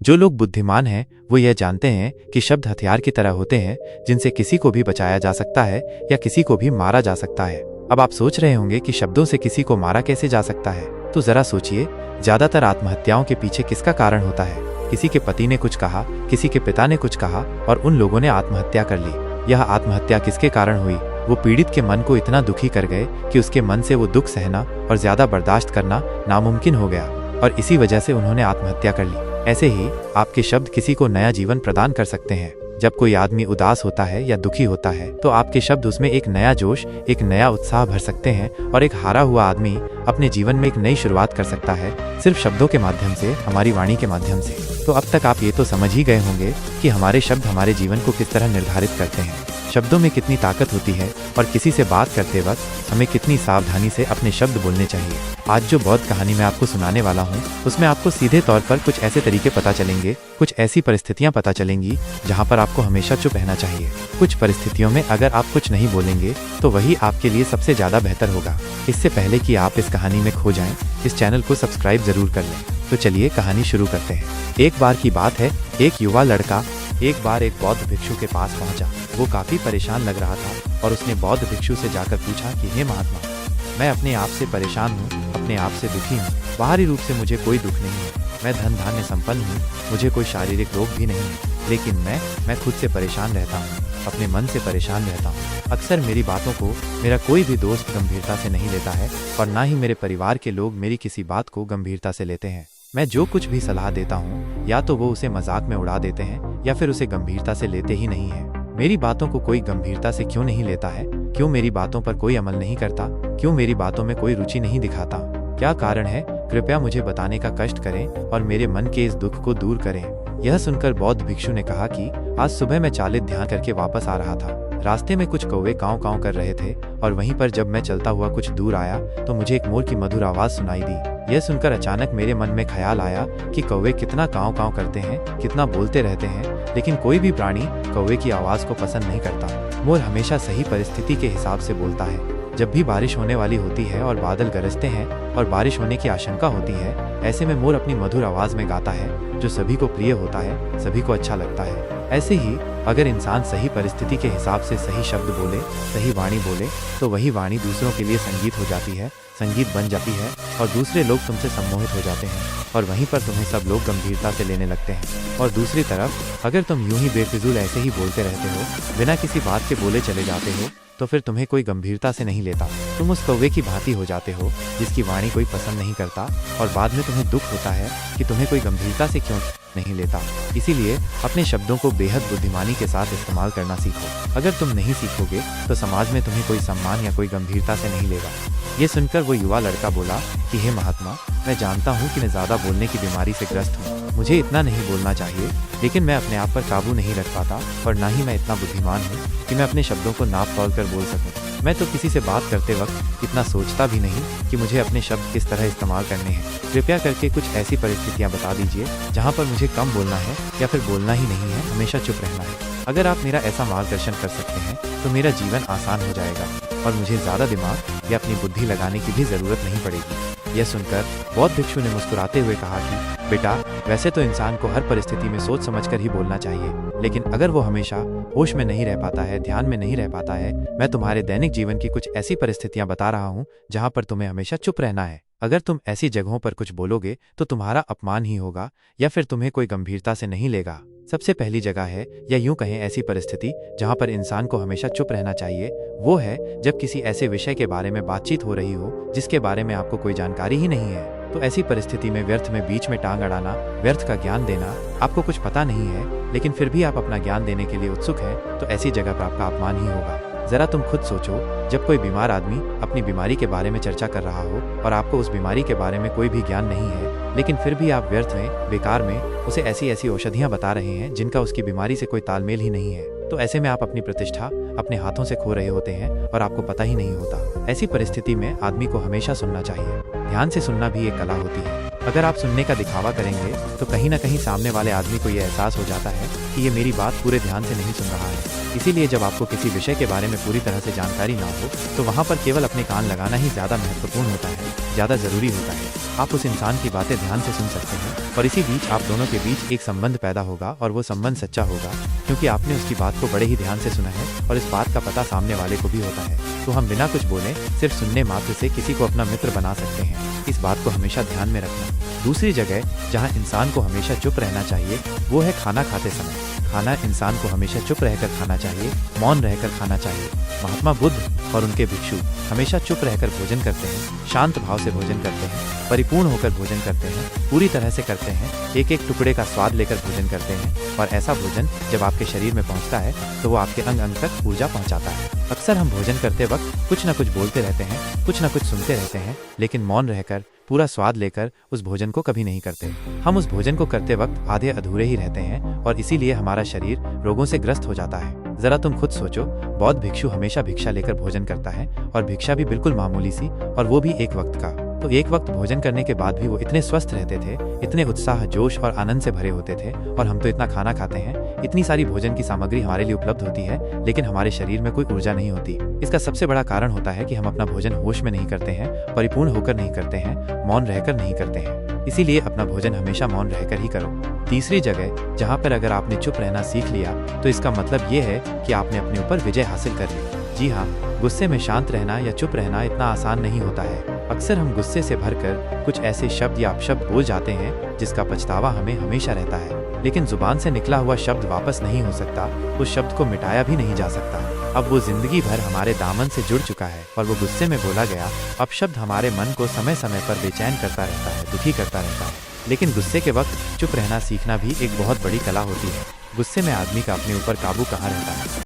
जो लोग बुद्धिमान हैं वो यह जानते हैं कि शब्द हथियार की तरह होते हैं जिनसे किसी को भी बचाया जा सकता है या किसी को भी मारा जा सकता है। अब आप सोच रहे होंगे कि शब्दों से किसी को मारा कैसे जा सकता है, तो जरा सोचिए, ज्यादातर आत्महत्याओं के पीछे किसका कारण होता है? किसी के पति ने कुछ कहा, किसी के पिता ने कुछ कहा और उन लोगों ने आत्महत्या कर ली। यह आत्महत्या किसके कारण हुई? वो पीड़ित के मन को इतना दुखी कर गए कि उसके मन से वो दुख सहना और ज्यादा बर्दाश्त करना नामुमकिन हो गया और इसी वजह से उन्होंने आत्महत्या कर ली। ऐसे ही आपके शब्द किसी को नया जीवन प्रदान कर सकते हैं। जब कोई आदमी उदास होता है या दुखी होता है तो आपके शब्द उसमें एक नया जोश, एक नया उत्साह भर सकते हैं और एक हारा हुआ आदमी अपने जीवन में एक नई शुरुआत कर सकता है सिर्फ शब्दों के माध्यम से, हमारी वाणी के माध्यम से। तो अब तक आप ये तो समझ ही गए होंगे कि हमारे शब्द हमारे जीवन को किस तरह निर्धारित करते हैं, शब्दों में कितनी ताकत होती है और किसी से बात करते वक्त हमें कितनी सावधानी से अपने शब्द बोलने चाहिए। आज जो बौद्ध कहानी मैं आपको सुनाने वाला हूँ उसमें आपको सीधे तौर पर कुछ ऐसे तरीके पता चलेंगे, कुछ ऐसी परिस्थितियाँ पता चलेंगी जहाँ पर आपको हमेशा चुप रहना चाहिए। कुछ परिस्थितियों में अगर आप कुछ नहीं बोलेंगे तो वही आपके लिए सबसे ज्यादा बेहतर होगा। इससे पहले कि आप इस कहानी में खो जाएं, इस चैनल को सब्सक्राइब जरूर कर लें। तो चलिए कहानी शुरू करते हैं। एक बार की बात है, एक युवा लड़का एक बार एक बौद्ध भिक्षु के पास पहुंचा। वो काफी परेशान लग रहा था और उसने बौद्ध भिक्षु से जाकर पूछा कि हे महात्मा, मैं अपने आप से परेशान हूँ, अपने आप से दुखी हूँ। बाहरी रूप से मुझे कोई दुख नहीं है, मैं धन धान्य संपन्न हूँ, मुझे कोई शारीरिक रोग भी नहीं है, लेकिन मैं खुद से परेशान रहता हूँ, अपने मन से परेशान रहता हूँ। अक्सर मेरी बातों को मेरा कोई भी दोस्त गंभीरता से नहीं लेता है और ना ही मेरे परिवार के लोग मेरी किसी बात को गंभीरता से लेते हैं। मैं जो कुछ भी सलाह देता हूँ या तो वो उसे मजाक में उड़ा देते हैं या फिर उसे गंभीरता से लेते ही नहीं है। मेरी बातों को कोई गंभीरता से क्यों नहीं लेता है? क्यों मेरी बातों पर कोई अमल नहीं करता? क्यों मेरी बातों में कोई रुचि नहीं दिखाता? क्या कारण है? कृपया मुझे बताने का कष्ट करें और मेरे मन के इस दुख को दूर करें। यह सुनकर बौद्ध भिक्षु ने कहा कि आज सुबह मैं चालित ध्यान करके वापस आ रहा था। रास्ते में कुछ कौवे काँव काँव कर रहे थे और वहीं पर जब मैं चलता हुआ कुछ दूर आया तो मुझे एक मोर की मधुर आवाज सुनाई दी। यह सुनकर अचानक मेरे मन में ख्याल आया कि कौवे कितना काँव काँव करते हैं, कितना बोलते रहते हैं, लेकिन कोई भी प्राणी कौवे की आवाज को पसंद नहीं करता। मोर हमेशा सही परिस्थिति के हिसाब से बोलता है। जब भी बारिश होने वाली होती है और बादल गरजते हैं और बारिश होने की आशंका होती है, ऐसे में मोर अपनी मधुर आवाज में गाता है जो सभी को प्रिय होता है, सभी को अच्छा लगता है। ऐसे ही अगर इंसान सही परिस्थिति के हिसाब से सही शब्द बोले, सही वाणी बोले, तो वही वाणी दूसरों के लिए संगीत हो जाती है, संगीत बन जाती है और दूसरे लोग तुमसे सम्मोहित हो जाते हैं और वहीं पर तुम्हें सब लोग गंभीरता से लेने लगते हैं। और दूसरी तरफ अगर तुम यूं ही बेफिजूल ऐसे ही बोलते रहते हो, बिना किसी बात के बोले चले जाते हो, तो फिर तुम्हें कोई गंभीरता से नहीं लेता। तुम उस कौवे की भांति हो जाते हो जिसकी वाणी कोई पसंद नहीं करता और बाद में तुम्हें दुख होता है कि तुम्हें कोई गंभीरता से क्यों नहीं लेता। इसीलिए अपने शब्दों को बेहद बुद्धिमानी के साथ इस्तेमाल करना सीखो। अगर तुम नहीं सीखोगे तो समाज में तुम्हें कोई सम्मान या कोई गंभीरता से नहीं लेगा। ये सुनकर वो युवा लड़का बोला कि हे महात्मा, मैं जानता हूँ कि मैं ज्यादा बोलने की बीमारी से ग्रस्त हूँ, मुझे इतना नहीं बोलना चाहिए, लेकिन मैं अपने आप पर काबू नहीं रख पाता और ना ही मैं इतना बुद्धिमान हूँ कि मैं अपने शब्दों को नाप तोल कर बोल सकूँ। मैं तो किसी से बात करते वक्त इतना सोचता भी नहीं कि मुझे अपने शब्द किस तरह इस्तेमाल करने हैं। कृपया करके कुछ ऐसी परिस्थितियाँ बता दीजिए जहाँ पर मुझे कम बोलना है या फिर बोलना ही नहीं है, हमेशा चुप रहना है। अगर आप मेरा ऐसा मार्गदर्शन कर सकते हैं तो मेरा जीवन आसान हो जाएगा और मुझे ज्यादा दिमाग या अपनी बुद्धि लगाने की भी जरूरत नहीं पड़ेगी। यह सुनकर बौद्ध भिक्षु ने मुस्कुराते हुए कहा कि बेटा, वैसे तो इंसान को हर परिस्थिति में सोच समझकर ही बोलना चाहिए, लेकिन अगर वो हमेशा होश में नहीं रह पाता है, ध्यान में नहीं रह पाता है, मैं तुम्हारे दैनिक जीवन की कुछ ऐसी परिस्थितियां बता रहा हूँ जहाँ पर तुम्हें हमेशा चुप रहना है। अगर तुम ऐसी जगहों पर कुछ बोलोगे तो तुम्हारा अपमान ही होगा या फिर तुम्हें कोई गंभीरता से नहीं लेगा। सबसे पहली जगह है, या यूं कहें ऐसी परिस्थिति जहां पर इंसान को हमेशा चुप रहना चाहिए, वो है जब किसी ऐसे विषय के बारे में बातचीत हो रही हो जिसके बारे में आपको कोई जानकारी ही नहीं है। तो ऐसी परिस्थिति में व्यर्थ में बीच में टांग अड़ाना, व्यर्थ का ज्ञान देना, आपको कुछ पता नहीं है लेकिन फिर भी आप अपना ज्ञान देने के लिए उत्सुक हैं, तो ऐसी जगह पर आपका अपमान ही होगा। जरा तुम खुद सोचो, जब कोई बीमार आदमी अपनी बीमारी के बारे में चर्चा कर रहा हो और आपको उस बीमारी के बारे में कोई भी ज्ञान नहीं है, लेकिन फिर भी आप व्यर्थ में, बेकार में उसे ऐसी ऐसी औषधियां बता रहे हैं जिनका उसकी बीमारी से कोई तालमेल ही नहीं है, तो ऐसे में आप अपनी प्रतिष्ठा अपने हाथों से खो रहे होते हैं और आपको पता ही नहीं होता। ऐसी परिस्थिति में आदमी को हमेशा सुनना चाहिए। ध्यान से सुनना भी एक कला होती है। अगर आप सुनने का दिखावा करेंगे तो कहीं ना कहीं सामने वाले आदमी को ये एहसास हो जाता है कि ये मेरी बात पूरे ध्यान से नहीं सुन रहा है। इसीलिए जब आपको किसी विषय के बारे में पूरी तरह से जानकारी ना हो तो वहाँ पर केवल अपने कान लगाना ही ज़्यादा महत्वपूर्ण होता है, ज़्यादा ज़रूरी होता है। आप उस इंसान की बातें ध्यान से सुन सकते हैं और इसी बीच आप दोनों के बीच एक संबंध पैदा होगा और वो संबंध सच्चा होगा क्योंकि आपने उसकी बात को बड़े ही ध्यान से सुना है और इस बात का पता सामने वाले को भी होता है। तो हम बिना कुछ बोले सिर्फ सुनने मात्र से किसी को अपना मित्र बना सकते हैं। इस बात को हमेशा ध्यान में रखना। दूसरी जगह जहाँ इंसान को हमेशा चुप रहना चाहिए वो है खाना खाते समय। खाना इंसान को हमेशा चुप रहकर खाना चाहिए, मौन रहकर खाना चाहिए। महात्मा बुद्ध और उनके भिक्षु हमेशा चुप रहकर भोजन करते हैं, शांत भाव से भोजन करते हैं, परिपूर्ण होकर भोजन करते हैं, पूरी तरह से करते हैं, एक एक टुकड़े का स्वाद लेकर भोजन करते हैं। और ऐसा भोजन जब आपके शरीर में पहुंचता है तो वो आपके अंग अंग तक ऊर्जा पहुंचाता है। अक्सर हम भोजन करते वक्त कुछ न कुछ बोलते रहते हैं, कुछ न कुछ सुनते रहते हैं, लेकिन मौन रहकर पूरा स्वाद लेकर उस भोजन को कभी नहीं करते। हम उस भोजन को करते वक्त आधे अधूरे ही रहते हैं और इसीलिए हमारा शरीर रोगों से ग्रस्त हो जाता है। जरा तुम खुद सोचो, बौद्ध भिक्षु हमेशा भिक्षा लेकर भोजन करता है और भिक्षा भी बिल्कुल मामूली सी, और वो भी एक वक्त का। तो एक वक्त भोजन करने के बाद भी वो इतने स्वस्थ रहते थे, इतने उत्साह, जोश और आनंद से भरे होते थे। और हम तो इतना खाना खाते हैं, इतनी सारी भोजन की सामग्री हमारे लिए उपलब्ध होती है, लेकिन हमारे शरीर में कोई ऊर्जा नहीं होती। इसका सबसे बड़ा कारण होता है कि हम अपना भोजन होश में नहीं करते हैं, परिपूर्ण होकर नहीं करते हैं, मौन रहकर नहीं करते हैं। इसीलिए अपना भोजन हमेशा मौन रहकर ही करो। तीसरी जगह जहाँ पर अगर आपने चुप रहना सीख लिया तो इसका मतलब ये है कि आपने अपने ऊपर विजय हासिल कर ली। जी हाँ, गुस्से में शांत रहना या चुप रहना इतना आसान नहीं होता है। अक्सर हम गुस्से से भरकर कुछ ऐसे शब्द या अपशब्द बोल जाते हैं जिसका पछतावा हमें हमेशा रहता है, लेकिन जुबान से निकला हुआ शब्द वापस नहीं हो सकता, उस शब्द को मिटाया भी नहीं जा सकता। अब वो जिंदगी भर हमारे दामन से जुड़ चुका है और वो गुस्से में बोला गया अपशब्द हमारे मन को समय समय पर बेचैन करता रहता है, दुखी करता रहता है। लेकिन गुस्से के वक्त चुप रहना सीखना भी एक बहुत बड़ी कला होती है। गुस्से में आदमी का अपने ऊपर काबू कहाँ रहता है।